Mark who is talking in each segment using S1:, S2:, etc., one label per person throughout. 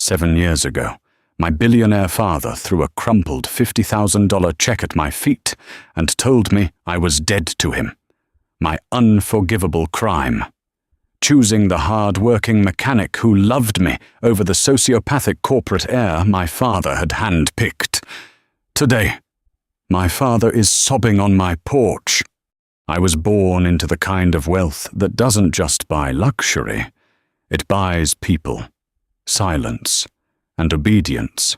S1: 7 years ago, my billionaire father threw a crumpled $50,000 check at my feet and told me I was dead to him. My unforgivable crime. Choosing the hard-working mechanic who loved me over the sociopathic corporate heir my father had hand-picked. Today, my father is sobbing on my porch. I was born into the kind of wealth that doesn't just buy luxury, it buys people, silence, and obedience.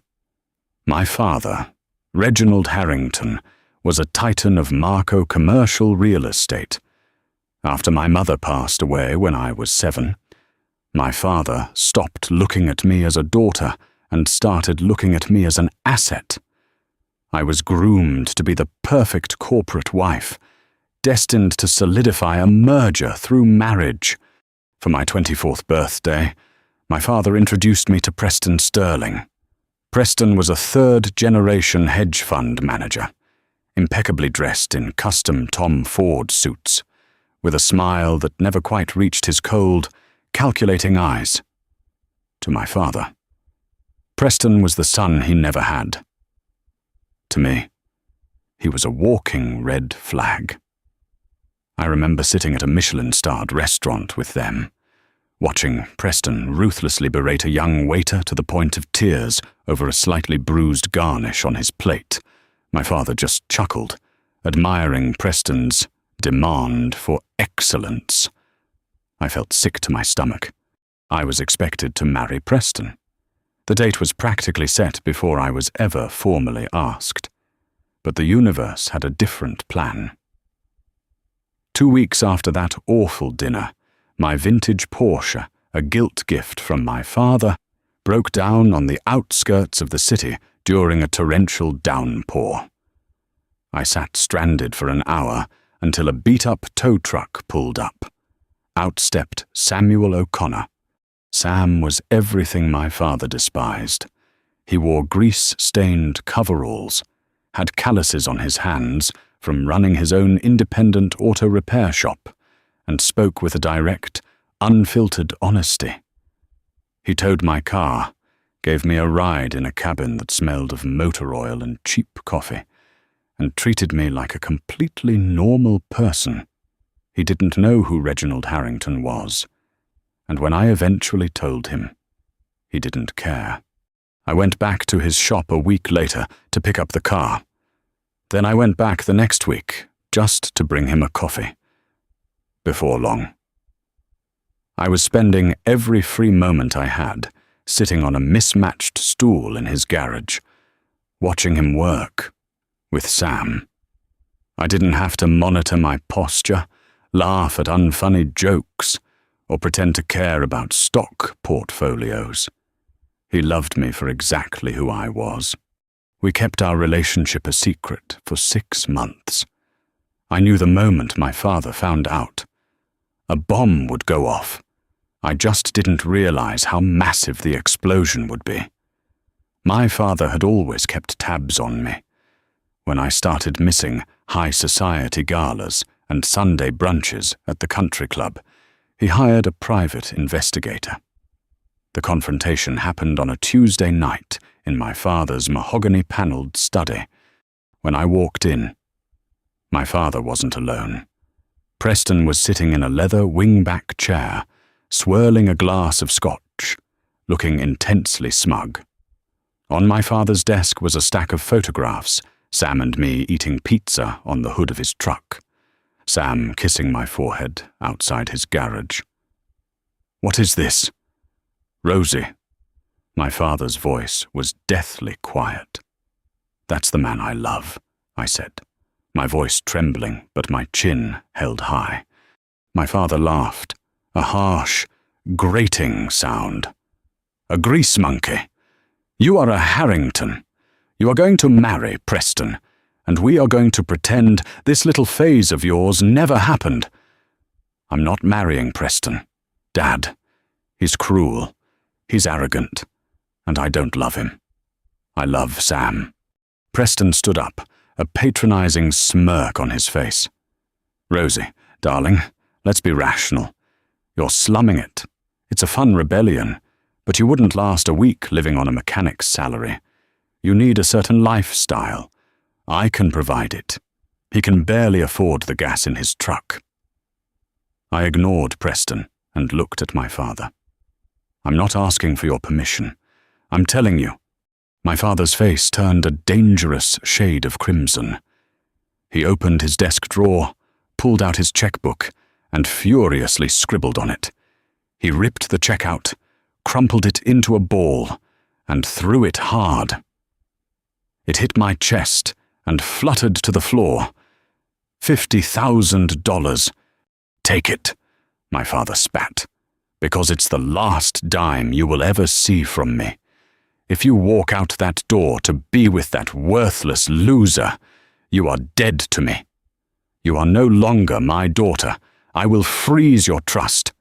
S1: My father, Reginald Harrington, was a titan of Marco commercial real estate. After my mother passed away when I was 7, my father stopped looking at me as a daughter and started looking at me as an asset. I was groomed to be the perfect corporate wife, destined to solidify a merger through marriage. For my 24th birthday, my father introduced me to Preston Sterling. Preston was a third-generation hedge fund manager, impeccably dressed in custom Tom Ford suits, with a smile that never quite reached his cold, calculating eyes. To my father, Preston was the son he never had. To me, he was a walking red flag. I remember sitting at a Michelin-starred restaurant with them, watching Preston ruthlessly berate a young waiter to the point of tears over a slightly bruised garnish on his plate. My father just chuckled, admiring Preston's demand for excellence. I felt sick to my stomach. I was expected to marry Preston. The date was practically set before I was ever formally asked. But the universe had a different plan. 2 weeks after that awful dinner, my vintage Porsche, a guilt gift from my father, broke down on the outskirts of the city during a torrential downpour. I sat stranded for an hour until a beat-up tow truck pulled up. Out stepped Samuel O'Connor. Sam was everything my father despised. He wore grease-stained coveralls, had calluses on his hands from running his own independent auto repair shop, and spoke with a direct, unfiltered honesty. He towed my car, gave me a ride in a cabin that smelled of motor oil and cheap coffee, and treated me like a completely normal person. He didn't know who Reginald Harrington was, and when I eventually told him, he didn't care. I went back to his shop a week later to pick up the car. Then I went back the next week, just to bring him a coffee. Before long, I was spending every free moment I had sitting on a mismatched stool in his garage, watching him work with Sam. I didn't have to monitor my posture, laugh at unfunny jokes, or pretend to care about stock portfolios. He loved me for exactly who I was. We kept our relationship a secret for 6 months. I knew the moment my father found out. A bomb would go off. I just didn't realize how massive the explosion would be. My father had always kept tabs on me. When I started missing high society galas and Sunday brunches at the country club, he hired a private investigator. The confrontation happened on a Tuesday night in my father's mahogany-paneled study. When I walked in, my father wasn't alone. Preston was sitting in a leather wing-back chair, swirling a glass of scotch, looking intensely smug. On my father's desk was a stack of photographs, Sam and me eating pizza on the hood of his truck, Sam kissing my forehead outside his garage. "What is this?" "Rosie." My father's voice was deathly quiet. "That's the man I love," I said, my voice trembling but my chin held high. My father laughed, a harsh, grating sound. "A grease monkey. You are a Harrington. You are going to marry Preston, and we are going to pretend this little phase of yours never happened. I'm not marrying Preston. Dad. He's cruel. He's arrogant. And I don't love him. I love Sam." Preston stood up, a patronizing smirk on his face. "Rosie, darling, let's be rational. You're slumming it. It's a fun rebellion, But you wouldn't last a week living on a mechanic's salary. You need a certain lifestyle. I can provide it. He can barely afford the gas in his truck. I ignored Preston and looked at my father. I'm not asking for your permission. I'm telling you. My father's face turned a dangerous shade of crimson. He opened his desk drawer, pulled out his checkbook, and furiously scribbled on it. He ripped the check out, crumpled it into a ball, and threw it hard. It hit my chest and fluttered to the floor. $50,000. Take it, my father spat, because it's the last dime you will ever see from me. If you walk out that door to be with that worthless loser, you are dead to me. You are no longer my daughter. I will freeze your trust.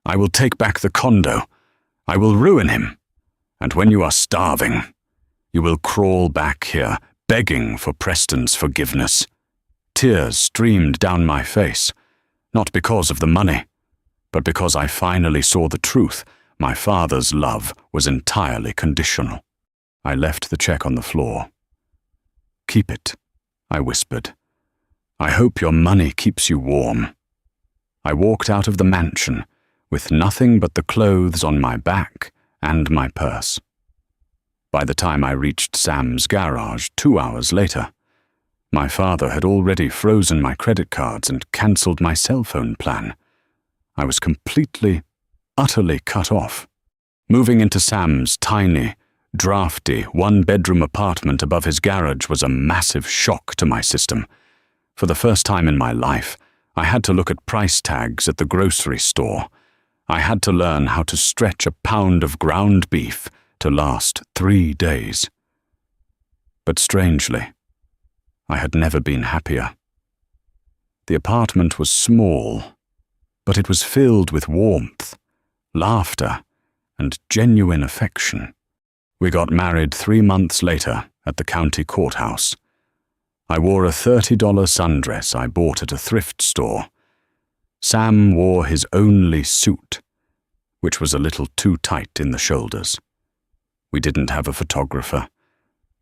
S1: I will take back the condo. I will ruin him. And when you are starving, you will crawl back here, begging for Preston's forgiveness. Tears streamed down my face, not because of the money, but because I finally saw the truth. My father's love was entirely conditional. I left the check on the floor. Keep it, I whispered. I hope your money keeps you warm. I walked out of the mansion with nothing but the clothes on my back and my purse. By the time I reached Sam's garage 2 hours later, my father had already frozen my credit cards and cancelled my cell phone plan. I was completely, utterly cut off. Moving into Sam's tiny, drafty, one-bedroom apartment above his garage was a massive shock to my system. For the first time in my life, I had to look at price tags at the grocery store. I had to learn how to stretch a pound of ground beef to last 3 days. But strangely, I had never been happier. The apartment was small, but it was filled with warmth, laughter, and genuine affection. We got married 3 months later at the county courthouse. I wore a $30 sundress I bought at a thrift store. Sam wore his only suit, which was a little too tight in the shoulders. We didn't have a photographer,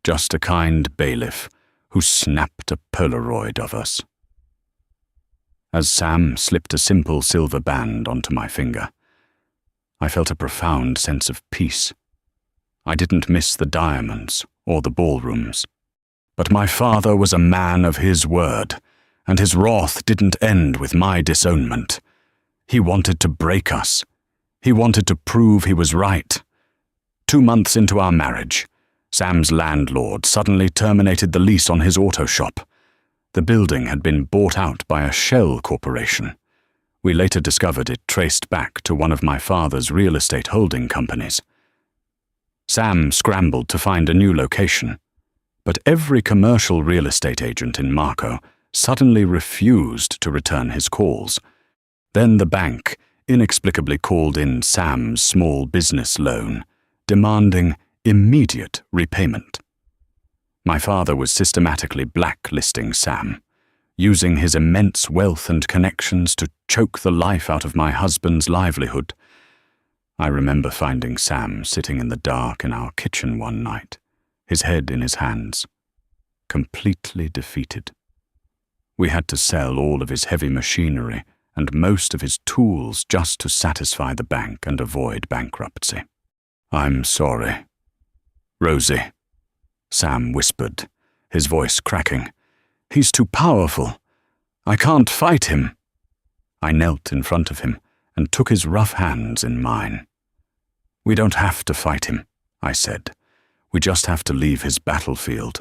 S1: just a kind bailiff who snapped a Polaroid of us. As Sam slipped a simple silver band onto my finger, I felt a profound sense of peace. I didn't miss the diamonds or the ballrooms. But my father was a man of his word, and his wrath didn't end with my disownment. He wanted to break us. He wanted to prove he was right. 2 months into our marriage, Sam's landlord suddenly terminated the lease on his auto shop. The building had been bought out by a shell corporation. We later discovered it traced back to one of my father's real estate holding companies. Sam scrambled to find a new location, but every commercial real estate agent in Marco suddenly refused to return his calls. Then the bank inexplicably called in Sam's small business loan, demanding immediate repayment. My father was systematically blacklisting Sam, using his immense wealth and connections to choke the life out of my husband's livelihood. I remember finding Sam sitting in the dark in our kitchen one night, his head in his hands, completely defeated. We had to sell all of his heavy machinery and most of his tools just to satisfy the bank and avoid bankruptcy. I'm sorry, Rosie, Sam whispered, his voice cracking. He's too powerful. I can't fight him. I knelt in front of him and took his rough hands in mine. We don't have to fight him, I said. We just have to leave his battlefield.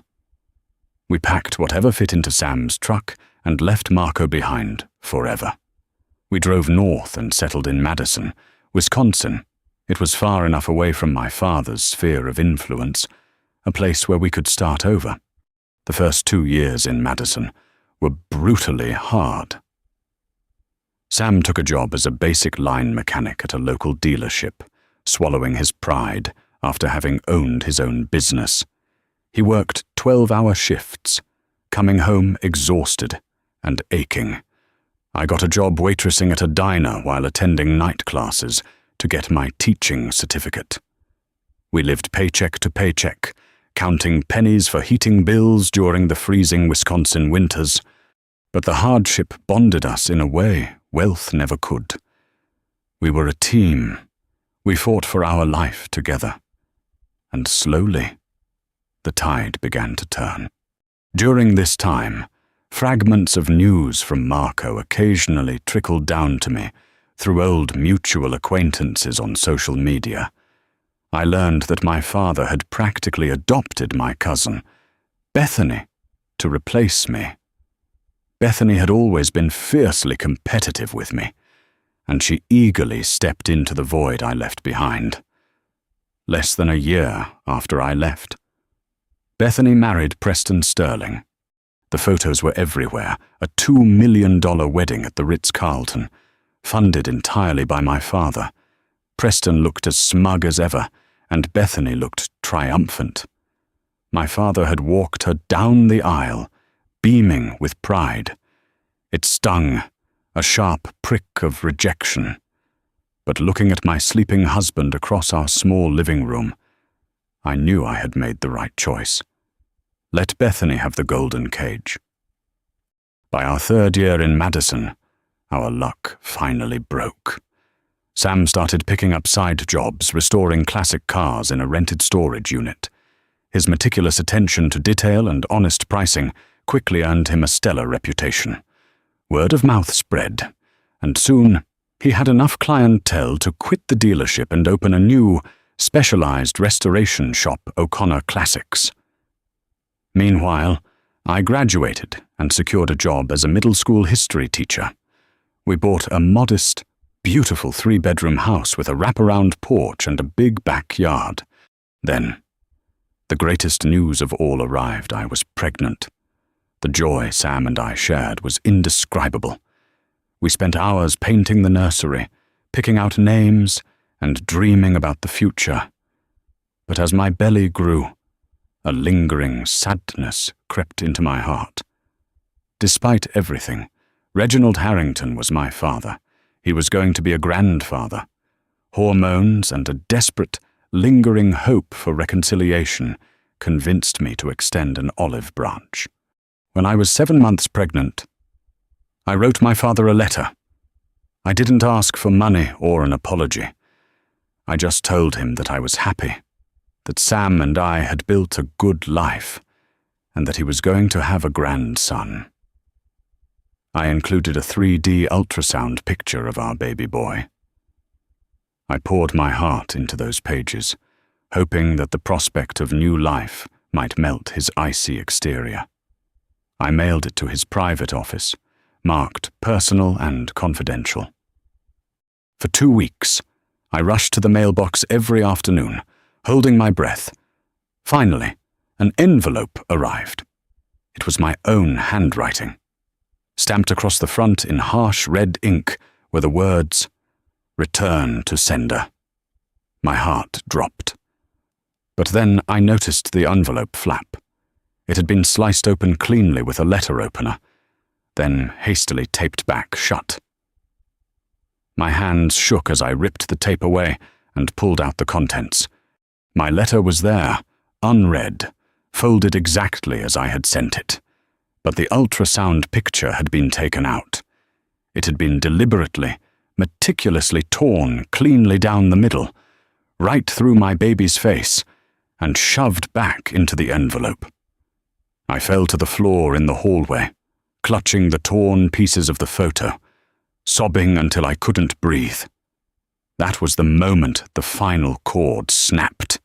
S1: We packed whatever fit into Sam's truck and left Marco behind forever. We drove north and settled in Madison, Wisconsin. It was far enough away from my father's sphere of influence, a place where we could start over. The first 2 years in Madison were brutally hard. Sam took a job as a basic line mechanic at a local dealership, swallowing his pride after having owned his own business. He worked 12-hour shifts, coming home exhausted and aching. I got a job waitressing at a diner while attending night classes to get my teaching certificate. We lived paycheck to paycheck, counting pennies for heating bills during the freezing Wisconsin winters. But the hardship bonded us in a way wealth never could. We were a team. We fought for our life together. And slowly, the tide began to turn. During this time, fragments of news from Marco occasionally trickled down to me through old mutual acquaintances on social media. I learned that my father had practically adopted my cousin, Bethany, to replace me. Bethany had always been fiercely competitive with me, and she eagerly stepped into the void I left behind. Less than a year after I left, Bethany married Preston Sterling. The photos were everywhere, a $2 million wedding at the Ritz-Carlton, funded entirely by my father. Preston looked as smug as ever, and Bethany looked triumphant. My father had walked her down the aisle, beaming with pride. It stung, a sharp prick of rejection. But looking at my sleeping husband across our small living room, I knew I had made the right choice. Let Bethany have the golden cage. By our third year in Madison, our luck finally broke. Sam started picking up side jobs, restoring classic cars in a rented storage unit. His meticulous attention to detail and honest pricing quickly earned him a stellar reputation. Word of mouth spread, and soon he had enough clientele to quit the dealership and open a new, specialized restoration shop, O'Connor Classics. Meanwhile, I graduated and secured a job as a middle school history teacher. We bought a modest, beautiful 3-bedroom house with a wraparound porch and a big backyard. Then, the greatest news of all arrived. I was pregnant. The joy Sam and I shared was indescribable. We spent hours painting the nursery, picking out names, and dreaming about the future. But as my belly grew, a lingering sadness crept into my heart. Despite everything, Reginald Harrington was my father. He was going to be a grandfather. Hormones and a desperate, lingering hope for reconciliation convinced me to extend an olive branch. When I was 7 months pregnant, I wrote my father a letter. I didn't ask for money or an apology. I just told him that I was happy, that Sam and I had built a good life, and that he was going to have a grandson. I included a 3D ultrasound picture of our baby boy. I poured my heart into those pages, hoping that the prospect of new life might melt his icy exterior. I mailed it to his private office, marked personal and confidential. For 2 weeks, I rushed to the mailbox every afternoon, holding my breath. Finally, an envelope arrived. It was my own handwriting. Stamped across the front in harsh red ink were the words, "Return to sender." My heart dropped. But then I noticed the envelope flap. It had been sliced open cleanly with a letter opener, then hastily taped back shut. My hands shook as I ripped the tape away and pulled out the contents. My letter was there, unread, folded exactly as I had sent it. But the ultrasound picture had been taken out. It had been deliberately, meticulously torn cleanly down the middle, right through my baby's face, and shoved back into the envelope. I fell to the floor in the hallway, clutching the torn pieces of the photo, sobbing until I couldn't breathe. That was the moment the final cord snapped.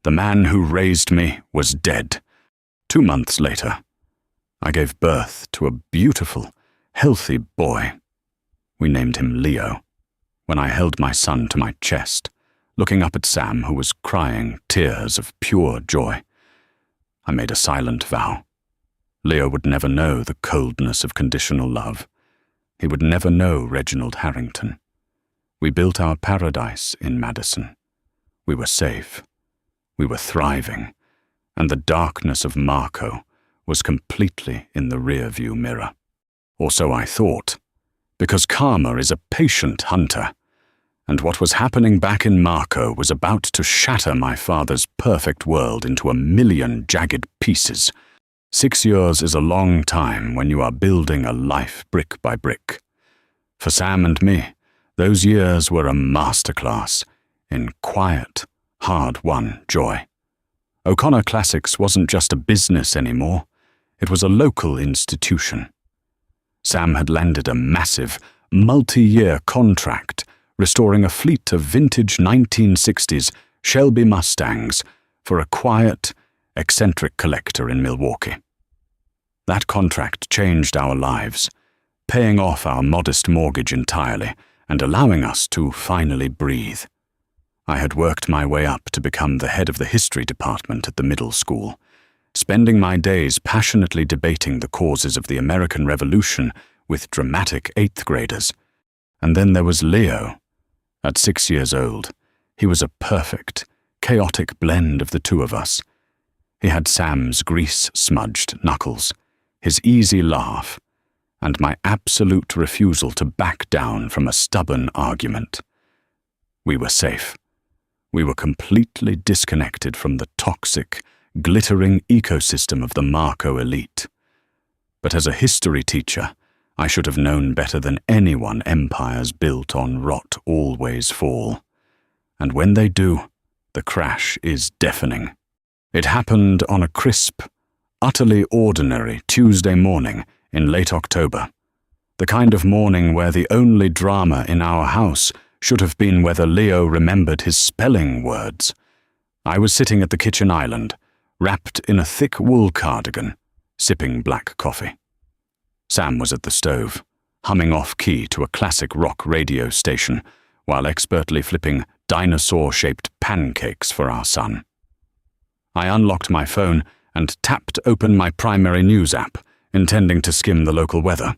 S1: The man who raised me was dead. 2 months later, I gave birth to a beautiful, healthy boy. We named him Leo. When I held my son to my chest, looking up at Sam, who was crying tears of pure joy, I made a silent vow. Leo would never know the coldness of conditional love. He would never know Reginald Harrington. We built our paradise in Madison. We were safe. We were thriving. And the darkness of Marco was completely in the rear-view mirror. Or so I thought, because karma is a patient hunter, and what was happening back in Marco was about to shatter my father's perfect world into a million jagged pieces. 6 years is a long time when you are building a life brick by brick. For Sam and me, those years were a masterclass in quiet, hard-won joy. O'Connor Classics wasn't just a business anymore, it was a local institution. Sam had landed a massive, multi-year contract restoring a fleet of vintage 1960s Shelby Mustangs for a quiet, eccentric collector in Milwaukee. That contract changed our lives, paying off our modest mortgage entirely and allowing us to finally breathe. I had worked my way up to become the head of the history department at the middle school, spending my days passionately debating the causes of the American Revolution with dramatic 8th graders. And then there was Leo. At 6 years old, he was a perfect, chaotic blend of the two of us. He had Sam's grease-smudged knuckles, his easy laugh, and my absolute refusal to back down from a stubborn argument. We were safe. We were completely disconnected from the toxic, glittering ecosystem of the Marco elite. But as a history teacher, I should have known better than anyone empires built on rot always fall. And when they do, the crash is deafening. It happened on a crisp, utterly ordinary Tuesday morning in late October, the kind of morning where the only drama in our house should have been whether Leo remembered his spelling words. I was sitting at the kitchen island, wrapped in a thick wool cardigan, sipping black coffee. Sam was at the stove, humming off-key to a classic rock radio station while expertly flipping dinosaur-shaped pancakes for our son. I unlocked my phone and tapped open my primary news app, intending to skim the local weather.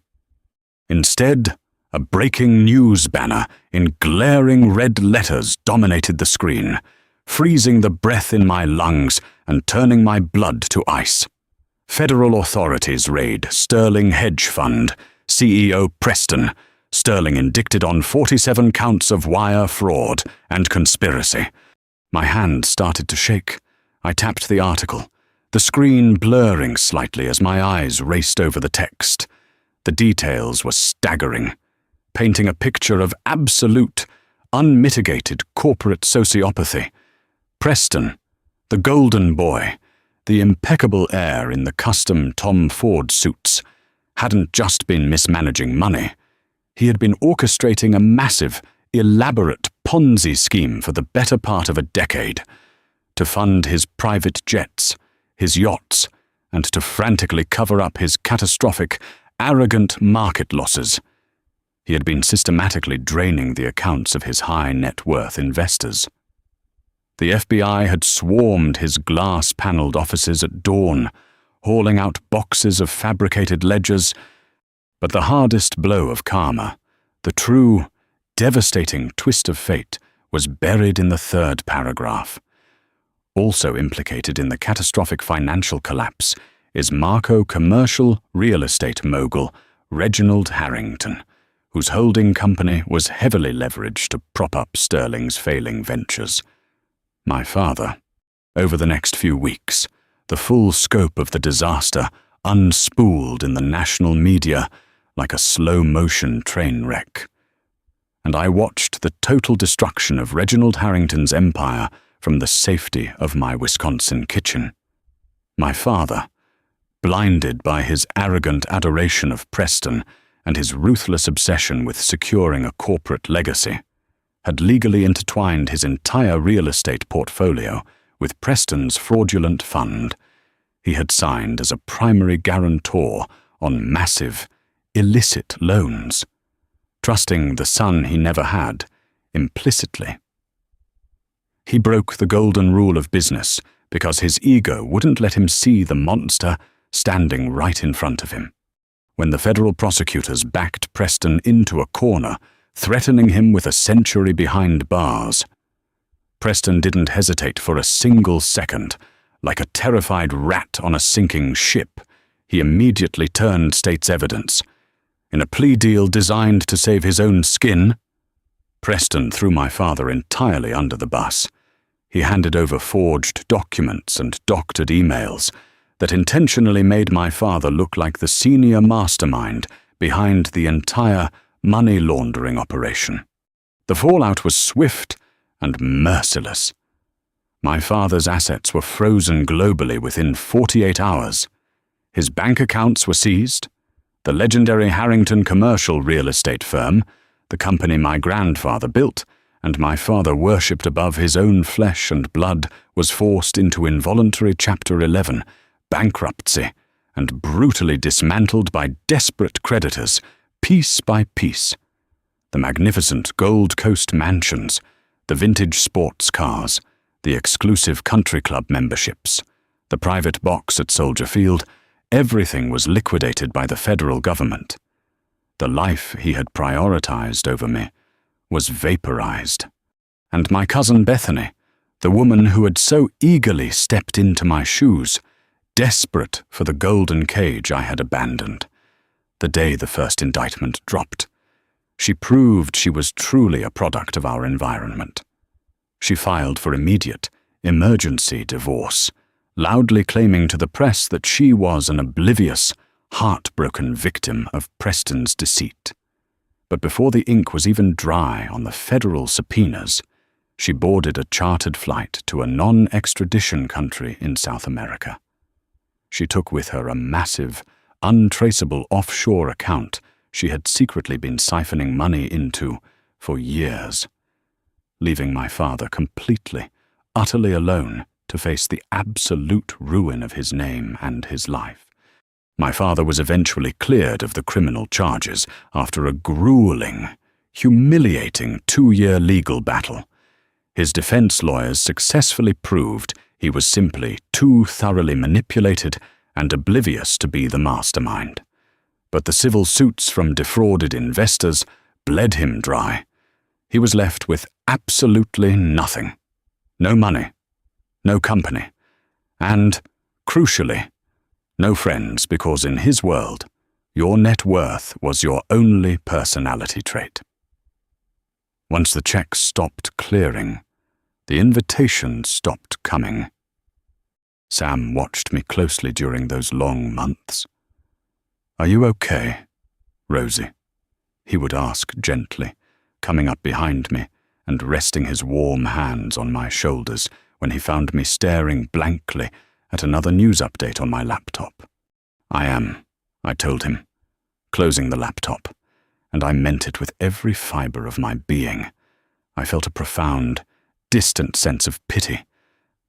S1: Instead, a breaking news banner in glaring red letters dominated the screen, freezing the breath in my lungs and turning my blood to ice. Federal authorities raid Sterling Hedge Fund, CEO Preston. Sterling indicted on 47 counts of wire fraud and conspiracy. My hand started to shake. I tapped the article, the screen blurring slightly as my eyes raced over the text. The details were staggering, painting a picture of absolute, unmitigated corporate sociopathy. Preston, the golden boy, the impeccable heir in the custom Tom Ford suits, hadn't just been mismanaging money. He had been orchestrating a massive, elaborate Ponzi scheme for the better part of a decade, to fund his private jets, his yachts, and to frantically cover up his catastrophic, arrogant market losses. He had been systematically draining the accounts of his high-net-worth investors. The FBI had swarmed his glass-paneled offices at dawn, hauling out boxes of fabricated ledgers. But the hardest blow of karma, the true, devastating twist of fate, was buried in the third paragraph. Also implicated in the catastrophic financial collapse is Marco commercial real estate mogul Reginald Harrington, whose holding company was heavily leveraged to prop up Sterling's failing ventures. My father, over the next few weeks, the full scope of the disaster unspooled in the national media like a slow-motion train wreck. And I watched the total destruction of Reginald Harrington's empire from the safety of my Wisconsin kitchen. My father, blinded by his arrogant adoration of Preston and his ruthless obsession with securing a corporate legacy, had legally intertwined his entire real estate portfolio with Preston's fraudulent fund. He had signed as a primary guarantor on massive, illicit loans, trusting the son he never had, implicitly. He broke the golden rule of business because his ego wouldn't let him see the monster standing right in front of him. When the federal prosecutors backed Preston into a corner, threatening him with a century behind bars, Preston didn't hesitate for a single second. Like a terrified rat on a sinking ship, he immediately turned state's evidence. In a plea deal designed to save his own skin, Preston threw my father entirely under the bus. He handed over forged documents and doctored emails that intentionally made my father look like the senior mastermind behind the entire money laundering operation. The fallout was swift and merciless. My father's assets were frozen globally within 48 hours. His bank accounts were seized. The legendary Harrington commercial real estate firm, the company my grandfather built and my father worshipped above his own flesh and blood, was forced into involuntary Chapter 11, bankruptcy, and brutally dismantled by desperate creditors, piece by piece. The magnificent Gold Coast mansions, the vintage sports cars, the exclusive country club memberships, the private box at Soldier Field, everything was liquidated by the federal government. The life he had prioritized over me was vaporized. And my cousin Bethany, the woman who had so eagerly stepped into my shoes, desperate for the golden cage I had abandoned, the day the first indictment dropped, she proved she was truly a product of our environment. She filed for immediate, emergency divorce, loudly claiming to the press that she was an oblivious, heartbroken victim of Preston's deceit. But before the ink was even dry on the federal subpoenas, she boarded a chartered flight to a non-extradition country in South America. She took with her a massive, untraceable offshore account she had secretly been siphoning money into for years, leaving my father completely, utterly alone to face the absolute ruin of his name and his life. My father was eventually cleared of the criminal charges after a grueling, humiliating 2-year legal battle. His defense lawyers successfully proved he was simply too thoroughly manipulated and oblivious to be the mastermind. But the civil suits from defrauded investors bled him dry. He was left with absolutely nothing. No money, no company, and, crucially, no friends, because in his world, your net worth was your only personality trait. Once the checks stopped clearing, the invitations stopped coming. Sam watched me closely during those long months. "Are you okay, Rosie?" he would ask gently, coming up behind me and resting his warm hands on my shoulders when he found me staring blankly at another news update on my laptop. "I am," I told him, closing the laptop, and I meant it with every fiber of my being. I felt a profound, distant sense of pity,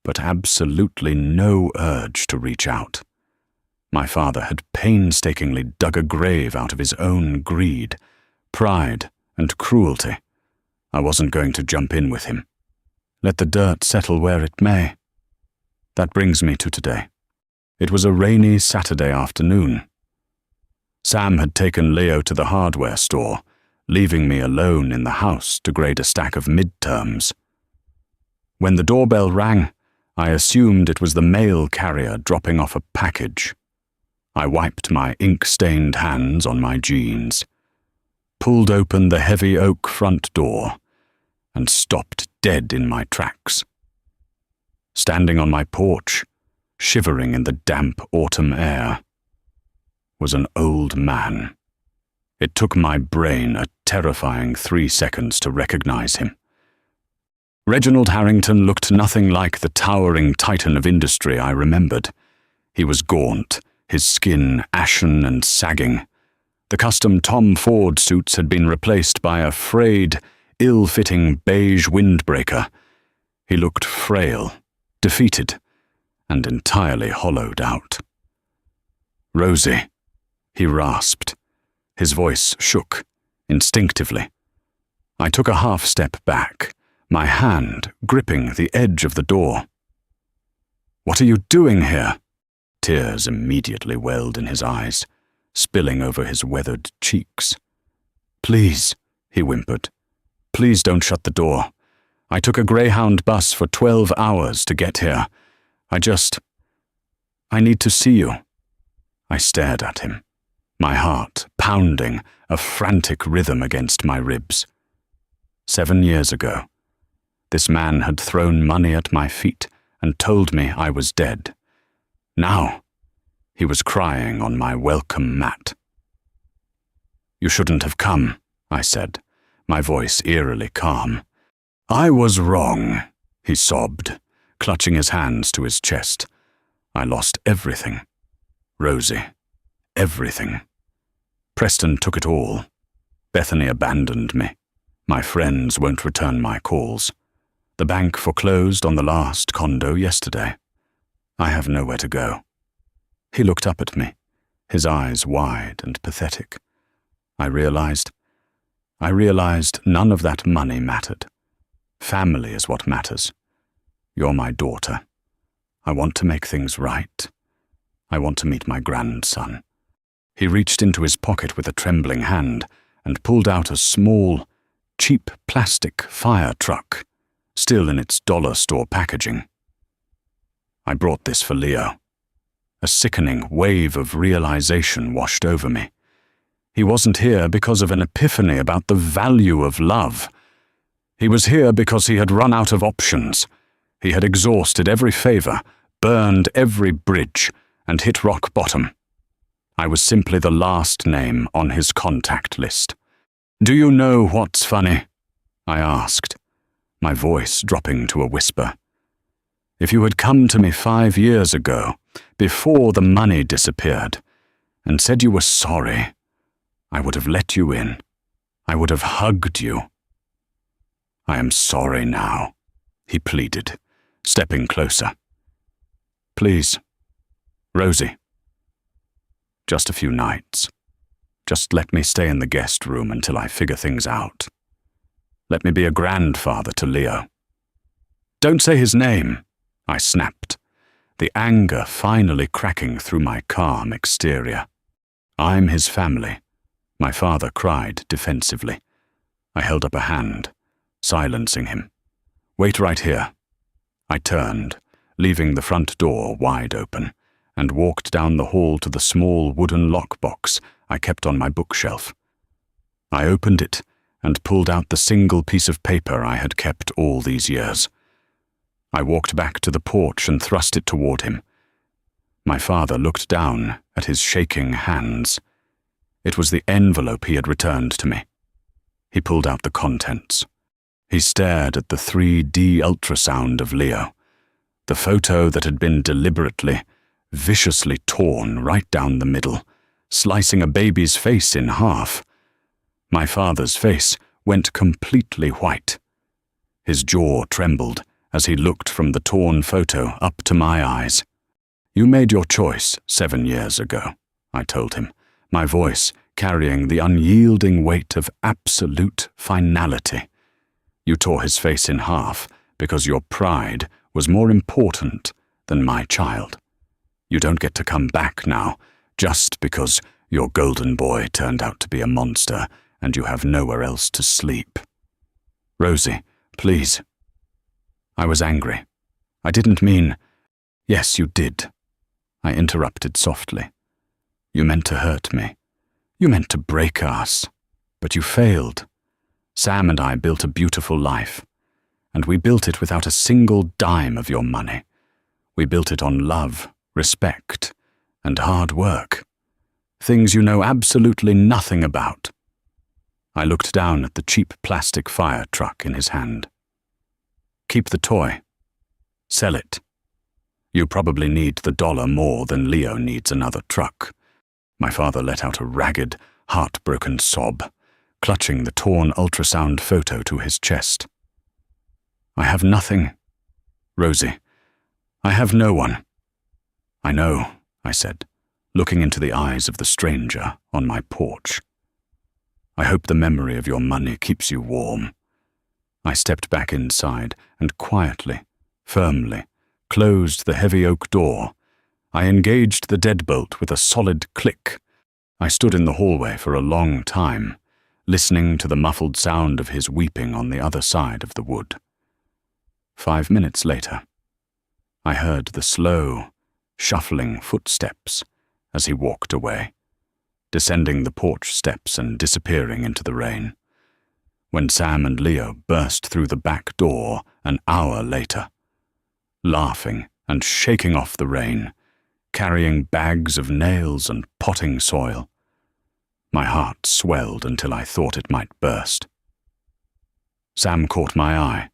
S1: but absolutely no urge to reach out. My father had painstakingly dug a grave out of his own greed, pride, and cruelty. I wasn't going to jump in with him. Let the dirt settle where it may. That brings me to today. It was a rainy Saturday afternoon. Sam had taken Leo to the hardware store, leaving me alone in the house to grade a stack of midterms. When the doorbell rang, I assumed it was the mail carrier dropping off a package. I wiped my ink-stained hands on my jeans, pulled open the heavy oak front door, and stopped dead in my tracks. Standing on my porch, shivering in the damp autumn air, was an old man. It took my brain a terrifying 3 seconds to recognize him. Reginald Harrington looked nothing like the towering titan of industry I remembered. He was gaunt, his skin ashen and sagging. The custom Tom Ford suits had been replaced by a frayed, ill-fitting beige windbreaker. He looked frail, defeated, and entirely hollowed out. "Rosie," he rasped. His voice shook, instinctively. I took a half-step back, my hand gripping the edge of the door. "What are you doing here?" Tears immediately welled in his eyes, spilling over his weathered cheeks. "Please," he whimpered. "Please don't shut the door. I took a Greyhound bus for 12 hours to get here. I need to see you." I stared at him, my heart pounding a frantic rhythm against my ribs. 7 years ago. This man had thrown money at my feet and told me I was dead. Now, he was crying on my welcome mat. "You shouldn't have come," I said, my voice eerily calm. "I was wrong," he sobbed, clutching his hands to his chest. "I lost everything. Rosie, everything. Preston took it all. Bethany abandoned me. My friends won't return my calls. The bank foreclosed on the last condo yesterday. I have nowhere to go." He looked up at me, his eyes wide and pathetic. I realized none of that money mattered. Family is what matters. You're my daughter. I want to make things right. I want to meet my grandson. He reached into his pocket with a trembling hand and pulled out a small, cheap plastic fire truck, still in its dollar store packaging. "I brought this for Leo." A sickening wave of realization washed over me. He wasn't here because of an epiphany about the value of love. He was here because he had run out of options. He had exhausted every favor, burned every bridge, and hit rock bottom. I was simply the last name on his contact list. "Do you know what's funny?" I asked, my voice dropping to a whisper. "If you had come to me 5 years ago, before the money disappeared, and said you were sorry, I would have let you in. I would have hugged you." "I am sorry now," he pleaded, stepping closer. "Please, Rosie. Just a few nights. Just let me stay in the guest room until I figure things out. Let me be a grandfather to Leo." "Don't say his name," I snapped, the anger finally cracking through my calm exterior. "I'm his family," my father cried defensively. I held up a hand, silencing him. "Wait right here." I turned, leaving the front door wide open, and walked down the hall to the small wooden lockbox I kept on my bookshelf. I opened it and pulled out the single piece of paper I had kept all these years. I walked back to the porch and thrust it toward him. My father looked down at his shaking hands. It was the envelope he had returned to me. He pulled out the contents. He stared at the 3D ultrasound of Leo, the photo that had been deliberately, viciously torn right down the middle, slicing a baby's face in half. My father's face went completely white. His jaw trembled as he looked from the torn photo up to my eyes. "You made your choice 7 years ago," I told him, my voice carrying the unyielding weight of absolute finality. "You tore his face in half because your pride was more important than my child. You don't get to come back now just because your golden boy turned out to be a monster and you have nowhere else to sleep. Rosie, please." I was angry. I didn't mean— "Yes, you did," I interrupted softly. "You meant to hurt me. You meant to break us. But you failed. Sam and I built a beautiful life, and we built it without a single dime of your money. We built it on love, respect, and hard work. Things you know absolutely nothing about." I looked down at the cheap plastic fire truck in his hand. "Keep the toy. Sell it. You probably need the dollar more than Leo needs another truck." My father let out a ragged, heartbroken sob, clutching the torn ultrasound photo to his chest. "I have nothing, Rosie. I have no one." "I know," I said, looking into the eyes of the stranger on my porch. "I hope the memory of your money keeps you warm." I stepped back inside and quietly, firmly, closed the heavy oak door. I engaged the deadbolt with a solid click. I stood in the hallway for a long time, listening to the muffled sound of his weeping on the other side of the wood. 5 minutes later, I heard the slow, shuffling footsteps as he walked away, descending the porch steps and disappearing into the rain. when Sam and Leo burst through the back door an hour later, laughing and shaking off the rain, carrying bags of nails and potting soil. My heart swelled until I thought it might burst. Sam caught my eye,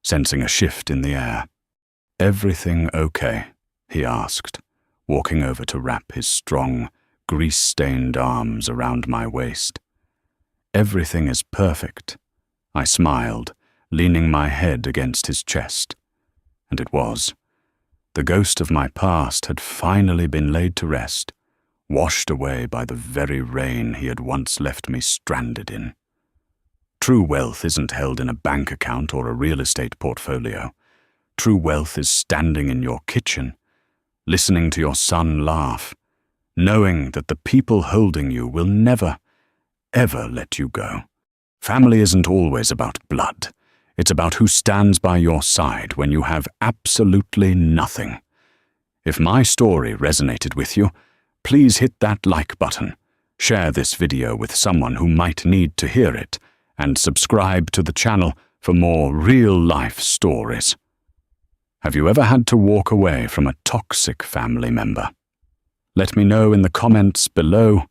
S1: sensing a shift in the air. "Everything okay?" he asked, walking over to wrap his strong, grease-stained arms around my waist. "Everything is perfect," I smiled, leaning my head against his chest. And it was. The ghost of my past had finally been laid to rest, washed away by the very rain he had once left me stranded in. True wealth isn't held in a bank account or a real estate portfolio. True wealth is standing in your kitchen, listening to your son laugh, knowing that the people holding you will never, ever let you go. Family isn't always about blood. It's about who stands by your side when you have absolutely nothing. If my story resonated with you, please hit that like button, share this video with someone who might need to hear it, and subscribe to the channel for more real-life stories. Have you ever had to walk away from a toxic family member? Let me know in the comments below.